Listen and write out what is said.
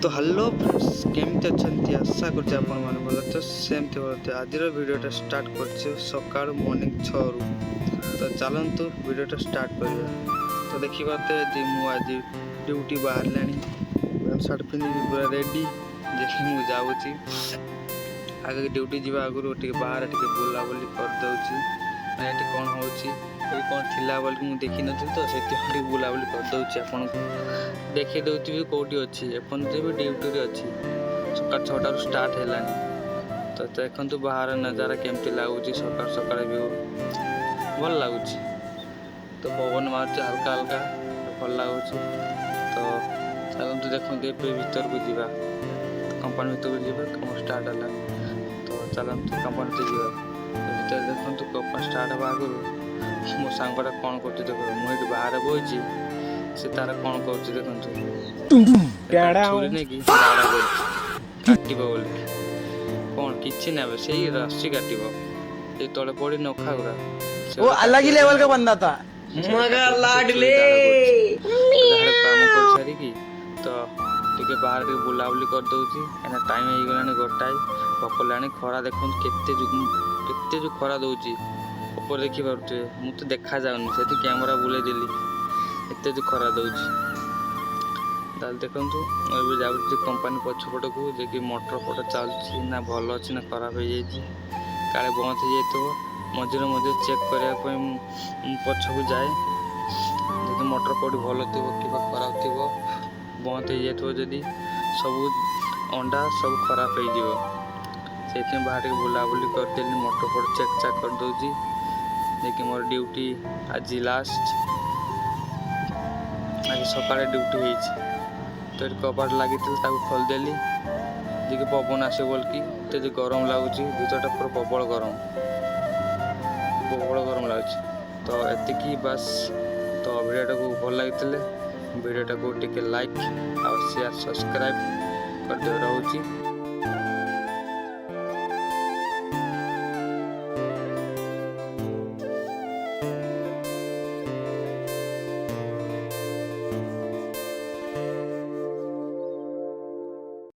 तो hello friends केमती अच्छा आशा कर भल तो सेमती भल आज भिडियोटा स्टार्ट कर सका मॉर्निंग 6 रु तो चलतु भिडियोटा स्टार्ट कर तो देखिए आज ड्यूटी बाहर पैंट सार्ट पिंधिक पूरा रेडी देखिए मुझे जाऊँगी आगे ड्यूटी जावा आगुरी बाहर बुलाबुली करदे कौन हो कौन थिला बोल मुझे देखी नी तो से बुलाबुली करदे आपन देखी दूसरी कौटी अच्छी एपर्यंत भी ड्यूटी अच्छी सकाल 6 स्टार्ट है तो देखु बाहर नजारा केमती लगुच सकाल सकाल भी भल लगुच तो पवन मार्च हल्का हल्का भल लगुच तो चलते देखते भीतर को जावा कंपनी भीतर को जावा कम स्टार्ट है तो चलते कंपनी तो जावा भीतर देखते कंपनी स्टार्ट हवा आगु मो सांगटा कौन कर देख मुझे बाहर बही से तार कौन कर देखु छुरी नहीं कि काट कौन कि ना से रस्सी काट तले पड़ी नखा गुरा वो अलग ही लेवल का बंदा था मगर लाडले काम कर सारी की तो टिके बाहर टिके बुलाबुली कर दउची एना टाइम हो गलानी गोटाई भकलानी खरा देखन केते जो खरा दउची ऊपर देखि पारुते मु तो देखा जाउनी सेठी कैमरा बुले देली एते जो खरा दउची ताल देखंतु अबे जाउची कंपनी पछपट को जे कि मोटर फोटो चलछि ना भलो अछि ना खराब हो जाइछि काले बंद हो जाइतो मझे मझे चेक करिया पछ को जाए जब मोटर कोडी भलो थिबो कि खराब थिबो बंद हो जाइतो जदी सब अंडा सब खराब हो जिवो सेति बाहर के बुलाबुली कर देली मोटर फोटो चेक चेक कर दउची देखि मोर ड्यूटी आज लास्ट आज सकाळे ड्यूटी होइछि तो कपाट लगी खोलदेली देखिए पवन आसे बोल कि जो गरम लगुच भीतर पूरा प्रबल गरम लगुच तो एतिकी बस तो भिडियो को भल लगी भिडियो को टिके लाइक और शेयर सब्सक्राइब कर दे रही।